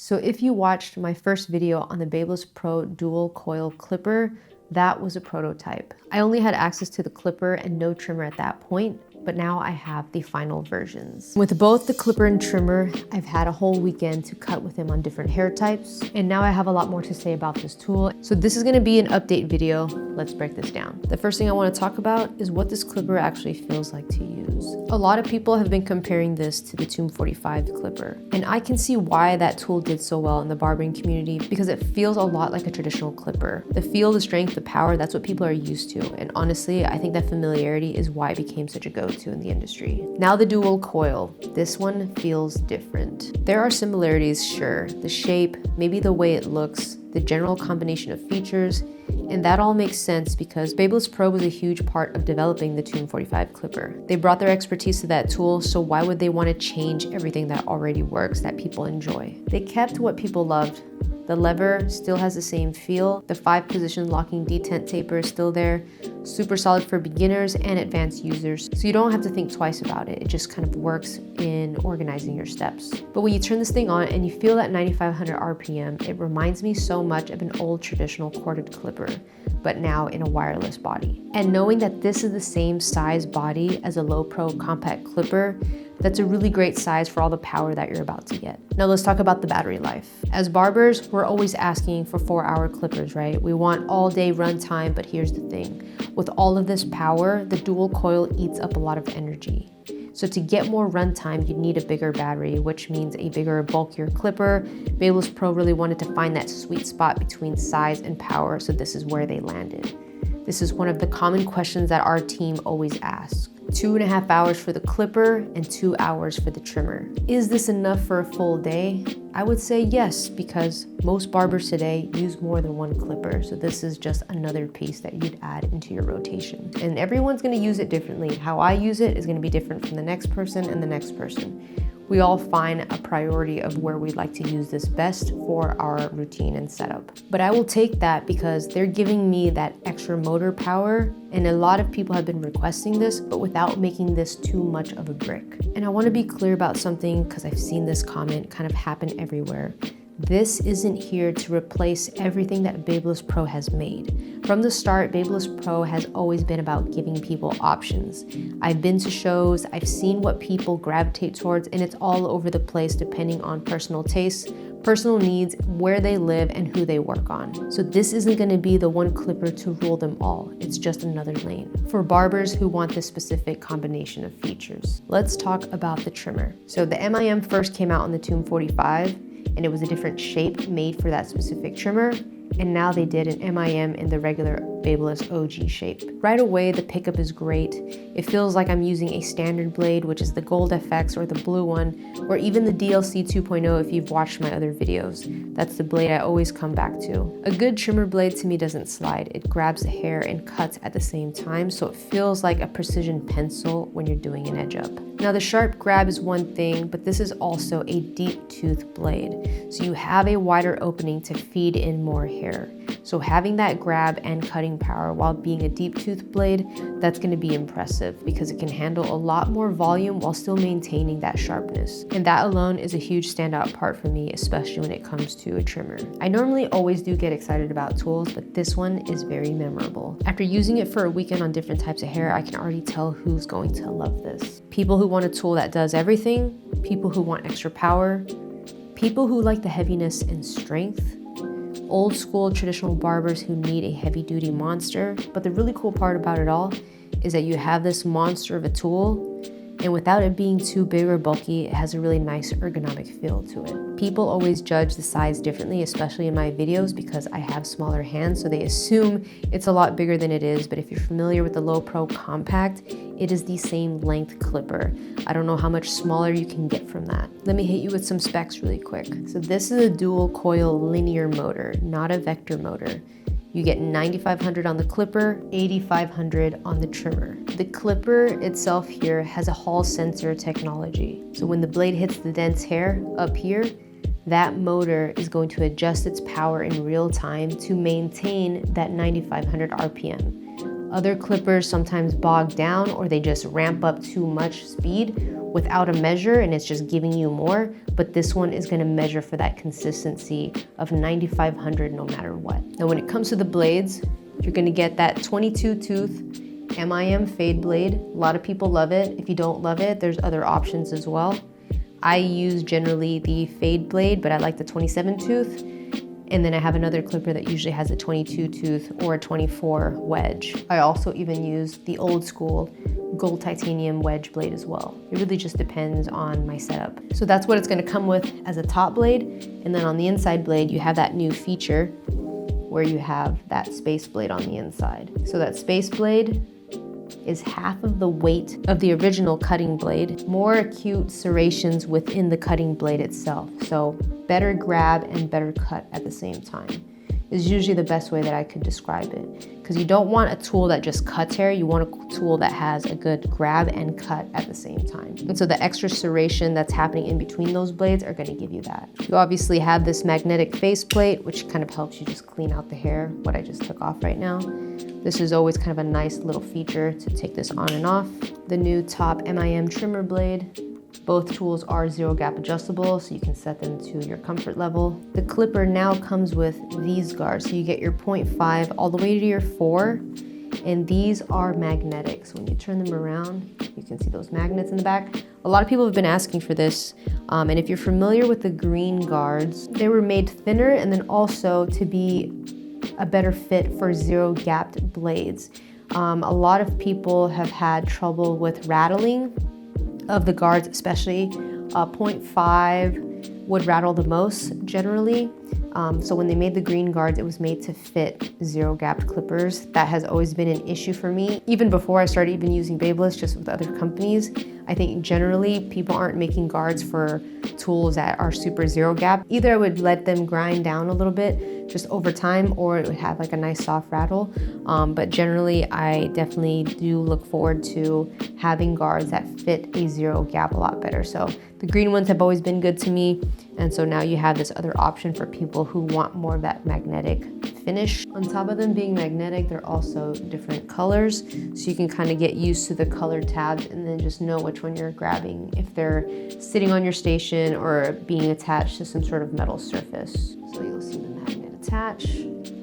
So if you watched my first video on the BaBylissPRO Dual Coil clipper, that was a prototype. I only had access to the clipper and no trimmer at that point, but now I have the final versions. With both the clipper and trimmer, I've had a whole weekend to cut with them on different hair types, and now I have a lot more to say about this tool. So this is gonna be an update video. Let's break this down. The first thing I wanna talk about is what this clipper actually feels like to use. A lot of people have been comparing this to the Tomb 45 clipper, and I can see why that tool did so well in the barbering community because it feels a lot like a traditional clipper. The feel, the strength, the power, that's what people are used to, and honestly, I think that familiarity is why it became such a go-to in the industry. Now the dual coil. This one feels different. There are similarities, sure. The shape, maybe the way it looks, the general combination of features, and that all makes sense because BaBylissPRO was a huge part of developing the Tomb 45 clipper. They brought their expertise to that tool, so why would they want to change everything that already works, that people enjoy? They kept what people loved. The lever still has the same feel. The 5-position locking detent taper is still there. Super solid for beginners and advanced users. So you don't have to think twice about it. It just kind of works in organizing your steps. But when you turn this thing on and you feel that 9,500 RPM, it reminds me so much of an old traditional corded clipper, but now in a wireless body. And knowing that this is the same size body as a low pro compact clipper, that's a really great size for all the power that you're about to get. Now let's talk about the battery life. As barbers, we're always asking for 4-hour clippers, right? We want all day run time, but here's the thing. With all of this power, the dual coil eats up a lot of energy. So to get more runtime, you need a bigger battery, which means a bigger, bulkier clipper. BaBylissPRO really wanted to find that sweet spot between size and power, so this is where they landed. This is one of the common questions that our team always asks. 2.5 hours for the clipper and 2 hours for the trimmer. Is this enough for a full day? I would say yes, because most barbers today use more than one clipper, so this is just another piece that you'd add into your rotation. And everyone's gonna use it differently. How I use it is gonna be different from the next person and the next person. We all find a priority of where we'd like to use this best for our routine and setup. But I will take that because they're giving me that extra motor power, and a lot of people have been requesting this, but without making this too much of a brick. And I want to be clear about something because I've seen this comment kind of happen everywhere. This isn't here to replace everything that BaBylissPRO has made. From the start, BaBylissPRO has always been about giving people options. I've been to shows, I've seen what people gravitate towards, and it's all over the place depending on personal tastes, personal needs, where they live, and who they work on. So this isn't gonna be the one clipper to rule them all. It's just another lane for barbers who want this specific combination of features. Let's talk about the trimmer. So the MIM first came out on the Tomb 45, and it was a different shape made for that specific trimmer. And now they did an MIM in the regular Babyliss OG shape. Right away, the pickup is great. It feels like I'm using a standard blade, which is the Gold FX or the blue one, or even the DLC 2.0 if you've watched my other videos. That's the blade I always come back to. A good trimmer blade to me doesn't slide. It grabs the hair and cuts at the same time, so it feels like a precision pencil when you're doing an edge up. Now the sharp grab is one thing, but this is also a deep tooth blade. So you have a wider opening to feed in more hair. So having that grab and cutting power while being a deep tooth blade, that's gonna be impressive because it can handle a lot more volume while still maintaining that sharpness. And that alone is a huge standout part for me, especially when it comes to a trimmer. I normally always do get excited about tools, but this one is very memorable. After using it for a weekend on different types of hair, I can already tell who's going to love this. People who want a tool that does everything, people who want extra power, people who like the heaviness and strength, old school traditional barbers who need a heavy duty monster. But the really cool part about it all is that you have this monster of a tool, and without it being too big or bulky, it has a really nice ergonomic feel to it. People always judge the size differently, especially in my videos because I have smaller hands, so they assume it's a lot bigger than it is. But if you're familiar with the Low Pro Compact, it is the same length clipper. I don't know how much smaller you can get from that. Let me hit you with some specs really quick. So this is a dual coil linear motor, not a vector motor. You get 9,500 on the clipper, 8,500 on the trimmer. The clipper itself here has a Hall sensor technology. So when the blade hits the dense hair up here, that motor is going to adjust its power in real time to maintain that 9,500 RPM. Other clippers sometimes bog down or they just ramp up too much speed, without a measure and it's just giving you more, but this one is gonna measure for that consistency of 9,500 no matter what. Now when it comes to the blades, you're gonna get that 22 tooth MIM fade blade. A lot of people love it. If you don't love it, there's other options as well. I use generally the fade blade, but I like the 27 tooth. And then I have another clipper that usually has a 22 tooth or a 24 wedge. I also even use the old school gold titanium wedge blade as well. It really just depends on my setup. So that's what it's gonna come with as a top blade. And then on the inside blade, you have that new feature where you have that space blade on the inside. So that space blade is half of the weight of the original cutting blade, more acute serrations within the cutting blade itself. So better grab and better cut at the same time is usually the best way that I could describe it. Because you don't want a tool that just cuts hair, you want a tool that has a good grab and cut at the same time. And so the extra serration that's happening in between those blades are gonna give you that. You obviously have this magnetic faceplate, which kind of helps you just clean out the hair, what I just took off right now. This is always kind of a nice little feature to take this on and off. The new top MIM trimmer blade. Both tools are zero gap adjustable, so you can set them to your comfort level. The clipper now comes with these guards. So you get your 0.5 all the way to your 4, and these are magnetic. So when you turn them around, you can see those magnets in the back. A lot of people have been asking for this, and if you're familiar with the green guards, they were made thinner and then also to be a better fit for zero gapped blades. A lot of people have had trouble with rattling of the guards, especially 0.5 would rattle the most generally. So when they made the green guards, it was made to fit zero gapped clippers. That has always been an issue for me. Even before I started even using Babyliss, just with other companies, I think generally people aren't making guards for tools that are super zero gap. Either I would let them grind down a little bit just over time, or it would have like a nice soft rattle. But generally, I definitely do look forward to having guards that fit a zero gap a lot better. So the green ones have always been good to me. And so now you have this other option for people who want more of that magnetic finish. On top of them being magnetic, they're also different colors. So you can kind of get used to the color tabs and then just know which one you're grabbing if they're sitting on your station or being attached to some sort of metal surface. So you'll see the magnet attach. And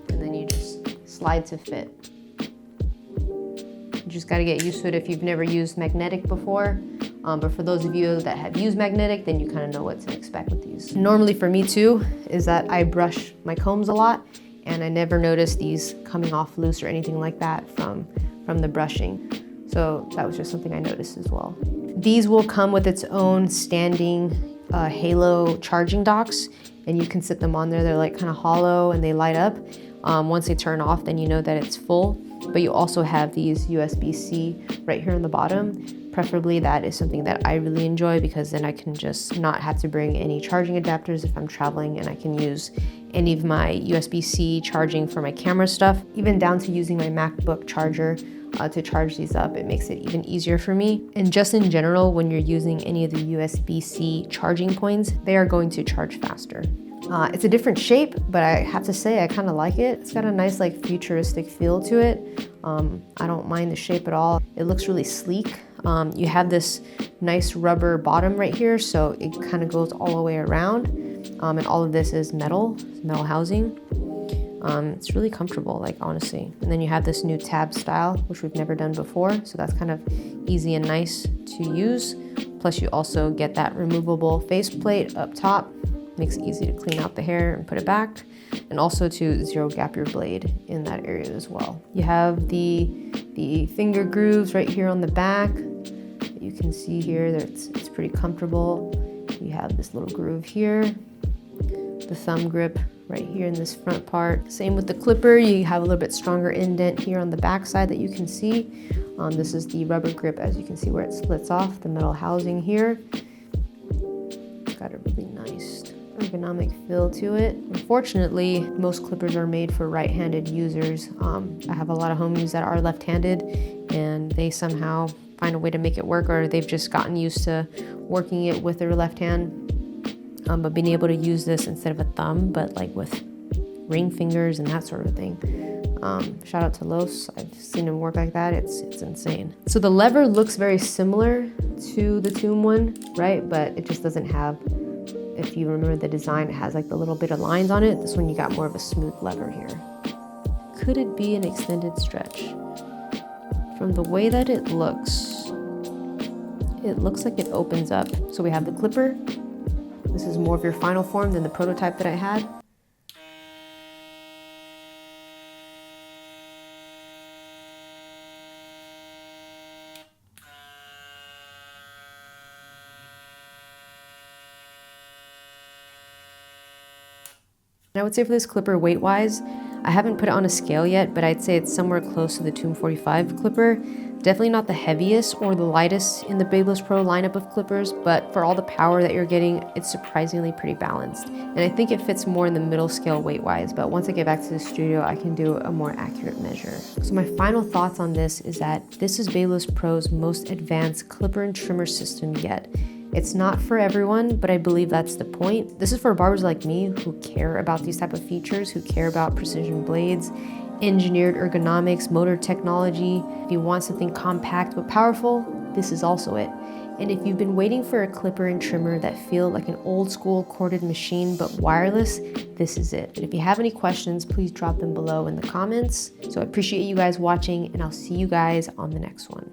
then you just slide to fit. You just got to get used to it if you've never used magnetic before. But for those of you that have used magnetic, then you kind of know what to expect with these. Normally for me too, is that I brush my combs a lot and I never notice these coming off loose or anything like that from the brushing. So that was just something I noticed as well. These will come with its own standing halo charging docks, and you can sit them on there. They're like kind of hollow and they light up. Once they turn off, then you know that it's full. But you also have these USB-C right here on the bottom. Preferably that is something that I really enjoy, because then I can just not have to bring any charging adapters if I'm traveling, and I can use any of my USB-C charging for my camera stuff, even down to using my MacBook charger to charge these up. It makes it even easier for me. And just in general, when you're using any of the USB-C charging points, they are going to charge faster. It's a different shape, but I have to say I kind of like it. It's got a nice like futuristic feel to it. I don't mind the shape at all. It looks really sleek. You have this nice rubber bottom right here, so it kind of goes all the way around. And all of this is metal housing. It's really comfortable, like honestly. And then you have this new tab style, which we've never done before. So that's kind of easy and nice to use. Plus you also get that removable faceplate up top. Makes it easy to clean out the hair and put it back, and also to zero gap your blade in that area as well. You have the finger grooves right here on the back. You can see here that it's pretty comfortable. You have this little groove here, the thumb grip right here in this front part. Same with the clipper, you have a little bit stronger indent here on the back side that you can see. This is the rubber grip, as you can see where it splits off, the metal housing here. It's got a really nice ergonomic feel to it. Unfortunately, most clippers are made for right-handed users. I have a lot of homies that are left-handed, and they somehow find a way to make it work, or they've just gotten used to working it with their left hand. But being able to use this instead of a thumb, but like with ring fingers and that sort of thing, Shout out to Los. I've seen him work like that. It's insane. So the lever looks very similar to the Tomb one, right? But it just doesn't have, if you remember the design, it has like the little bit of lines on it. This one you got more of a smooth lever here. Could it be an extended stretch? From the way that it looks like it opens up. So we have the clipper. This is more of your final form than the prototype that I had. And I would say for this clipper weight-wise, I haven't put it on a scale yet, but I'd say it's somewhere close to the Tomb 45 clipper. Definitely not the heaviest or the lightest in the BaBylissPRO lineup of clippers, but for all the power that you're getting, it's surprisingly pretty balanced. And I think it fits more in the middle scale weight-wise, but once I get back to the studio, I can do a more accurate measure. So my final thoughts on this is that this is BaBylissPRO's most advanced clipper and trimmer system yet. It's not for everyone, but I believe that's the point. This is for barbers like me who care about these type of features, who care about precision blades, engineered ergonomics, motor technology. If you want something compact but powerful, this is also it. And if you've been waiting for a clipper and trimmer that feel like an old school corded machine but wireless, this is it. And if you have any questions, please drop them below in the comments. So I appreciate you guys watching, and I'll see you guys on the next one.